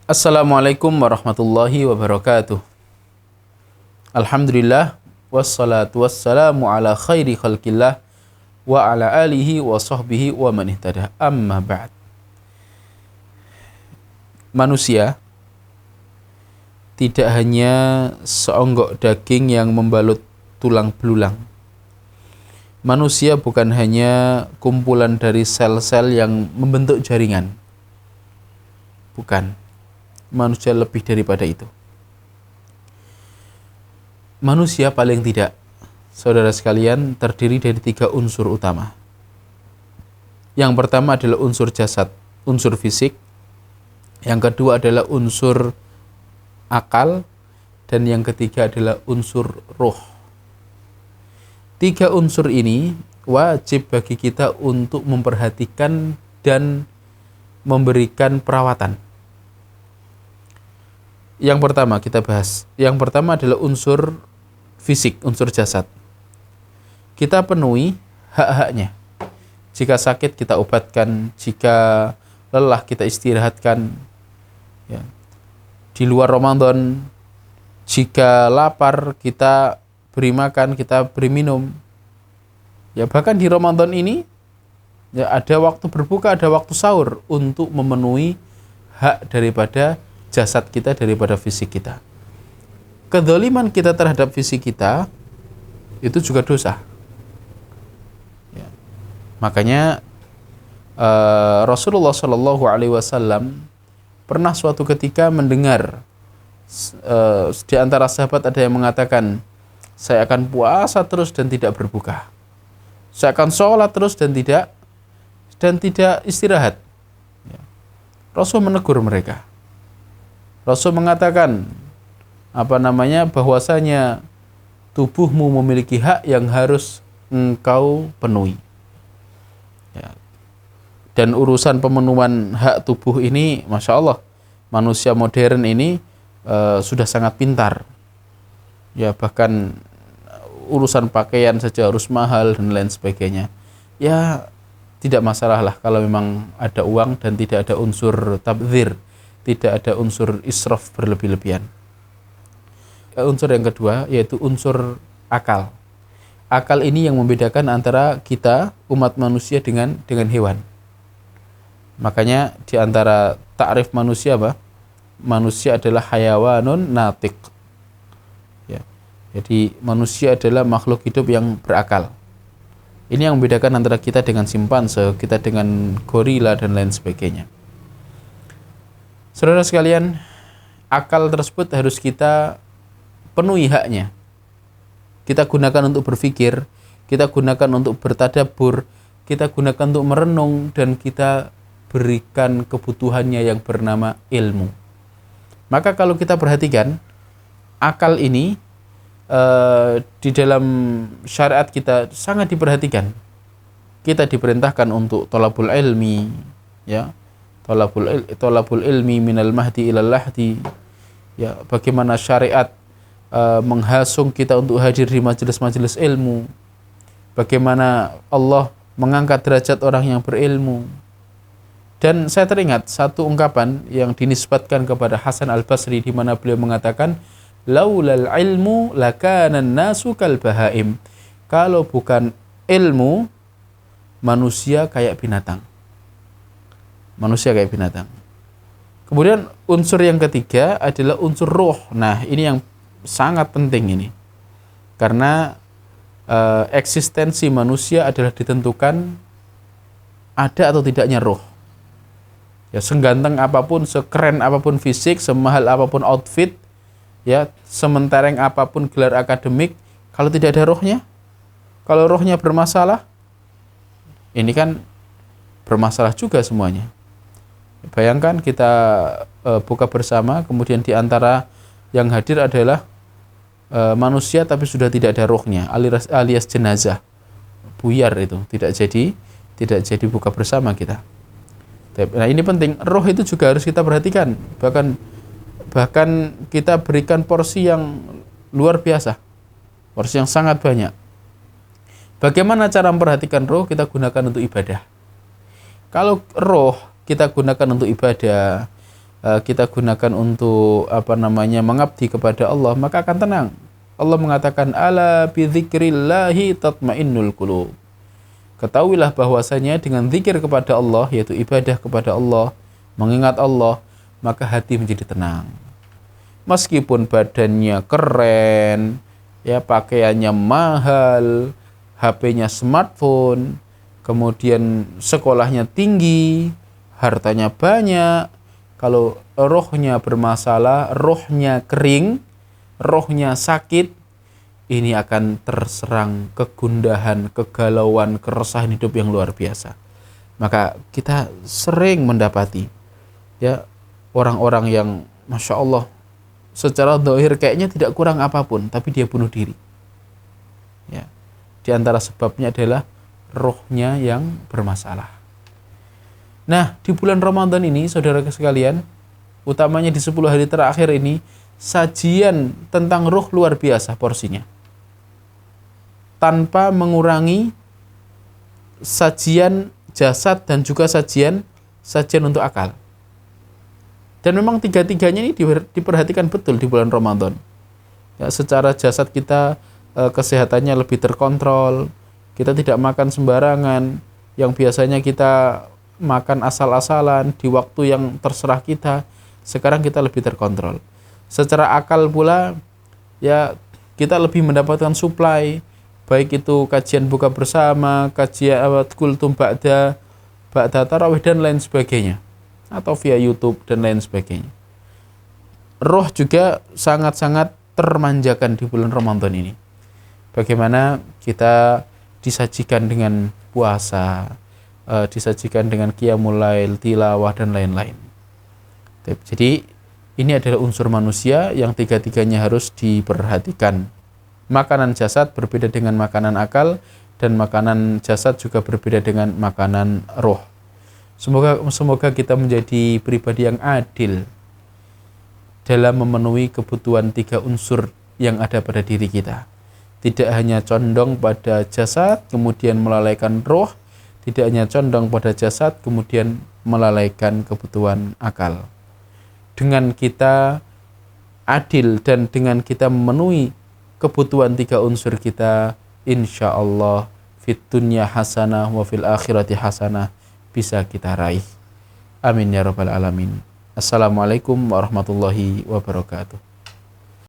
Assalamualaikum warahmatullahi wabarakatuh. Alhamdulillah wassalatu wassalamu ala khairi khalqillah wa ala alihi wa sahbihi wa man ihtada. Amma ba'd. Manusia tidak hanya seonggok daging yang membalut tulang belulang. Manusia bukan hanya kumpulan dari sel-sel yang membentuk jaringan. Bukan. Manusia lebih daripada itu. Manusia paling tidak, saudara sekalian, terdiri dari 3 unsur utama. Yang pertama adalah unsur jasad, unsur fisik. Yang kedua adalah unsur akal. Dan yang ketiga adalah unsur roh. 3 unsur ini wajib bagi kita untuk memperhatikan dan memberikan perawatan. Yang pertama kita bahas. Yang pertama adalah unsur fisik, unsur jasad. Kita penuhi hak-haknya. Jika sakit kita obatkan, jika lelah kita istirahatkan. Ya. Di luar Ramadan, jika lapar kita beri makan, kita beri minum. Ya, bahkan di Ramadan ini ya, ada waktu berbuka, ada waktu sahur untuk memenuhi hak daripada jasad kita, daripada fisik kita. Kedzaliman kita terhadap fisik kita itu juga dosa. Ya. Makanya Rasulullah Shallallahu Alaihi Wasallam pernah suatu ketika mendengar di antara sahabat ada yang mengatakan, saya akan puasa terus dan tidak berbuka. Saya akan sholat terus dan tidak istirahat. Ya. Rasul menegur mereka. Rasul mengatakan bahwasanya tubuhmu memiliki hak yang harus engkau penuhi. Ya. Dan urusan pemenuhan hak tubuh ini, Masya Allah, manusia modern ini sudah sangat pintar. Ya, bahkan urusan pakaian saja harus mahal dan lain sebagainya. Ya, tidak masalah lah kalau memang ada uang dan tidak ada unsur tabdzir, tidak ada unsur israf berlebih-lebihan. Unsur yang kedua yaitu unsur akal. Akal ini yang membedakan antara kita, umat manusia, dengan hewan. Makanya di antara takrif manusia manusia adalah hayawanun natiq. Ya. Jadi manusia adalah makhluk hidup yang berakal. Ini yang membedakan antara kita dengan simpanse, kita dengan gorila dan lain sebagainya. Saudara sekalian, akal tersebut harus kita penuhi haknya. Kita gunakan untuk berpikir, kita gunakan untuk bertadabbur, kita gunakan untuk merenung, dan kita berikan kebutuhannya yang bernama ilmu. Maka kalau kita perhatikan, akal ini di dalam syariat kita sangat diperhatikan. Kita diperintahkan untuk thalabul ilmi, ya. Thalabul ilmi minal mahdi ilal lahdi. Ya, bagaimana syariat menghasung kita untuk hadir di majelis-majelis ilmu. Bagaimana Allah mengangkat derajat orang yang berilmu. Dan saya teringat satu ungkapan yang dinisbatkan kepada Hasan Al-Basri di mana beliau mengatakan, laulal ilmu lakanan nasu kal bahaim. Kalau bukan ilmu, manusia kayak binatang. Manusia kayak binatang. Kemudian unsur yang ketiga adalah unsur roh. Nah, ini yang sangat penting ini. Karena eksistensi manusia adalah ditentukan ada atau tidaknya roh. Ya, seganteng apapun, sekeren apapun fisik, semahal apapun outfit, ya, sementereng apapun gelar akademik, kalau tidak ada rohnya, kalau rohnya bermasalah, ini kan bermasalah juga semuanya. Bayangkan kita buka bersama, kemudian di antara yang hadir adalah manusia tapi sudah tidak ada rohnya, alias jenazah, buyar itu, tidak jadi buka bersama kita. Nah, ini penting, roh itu juga harus kita perhatikan, bahkan kita berikan porsi yang luar biasa, porsi yang sangat banyak. Bagaimana cara memperhatikan roh? Kita gunakan untuk ibadah. Kalau roh kita gunakan untuk ibadah, kita gunakan untuk mengabdi kepada Allah, maka akan tenang. Allah mengatakan ala bi dzikrillahi tatmainnul qulub. Ketahuilah bahwasanya dengan zikir kepada Allah, yaitu ibadah kepada Allah, mengingat Allah, maka hati menjadi tenang. Meskipun badannya keren, ya pakaiannya mahal, HP-nya smartphone, kemudian sekolahnya tinggi, hartanya banyak, kalau rohnya bermasalah, rohnya kering, rohnya sakit, ini akan terserang kegundahan, kegalauan, keresahan hidup yang luar biasa. Maka kita sering mendapati ya orang-orang yang Masya Allah secara zahir kayaknya tidak kurang apapun, tapi dia bunuh diri. Ya. Di antara sebabnya adalah rohnya yang bermasalah. Nah, di bulan Ramadan ini, saudara sekalian, utamanya di 10 hari terakhir ini, sajian tentang roh luar biasa porsinya. Tanpa mengurangi sajian jasad dan juga sajian untuk akal. Dan memang tiga-tiganya ini diperhatikan betul di bulan Ramadan. Ya, secara jasad kita kesehatannya lebih terkontrol, kita tidak makan sembarangan, yang biasanya kita makan asal-asalan di waktu yang terserah kita, sekarang kita lebih terkontrol. Secara akal pula, ya kita lebih mendapatkan suplai, baik itu kajian buka bersama, kajian kultum ba'da tarawih dan lain sebagainya, atau via YouTube dan lain sebagainya. Roh juga sangat-sangat termanjakan di bulan Ramadan ini. Bagaimana kita disajikan dengan puasa, disajikan dengan qiyamul lail, tilawah dan lain-lain. Jadi ini adalah unsur manusia yang tiga-tiganya harus diperhatikan. Makanan jasad berbeda dengan makanan akal, dan makanan jasad juga berbeda dengan makanan roh. Semoga kita menjadi pribadi yang adil dalam memenuhi kebutuhan tiga unsur yang ada pada diri kita. Tidak hanya condong pada jasad kemudian melalaikan roh, tidak hanya condong pada jasad kemudian melalaikan kebutuhan akal. Dengan kita adil dan dengan kita memenuhi kebutuhan tiga unsur kita, insya Allah fit dunya hasanah wa fil akhirati hasanah, bisa kita raih. Amin ya rabbal alamin. Assalamualaikum warahmatullahi wabarakatuh.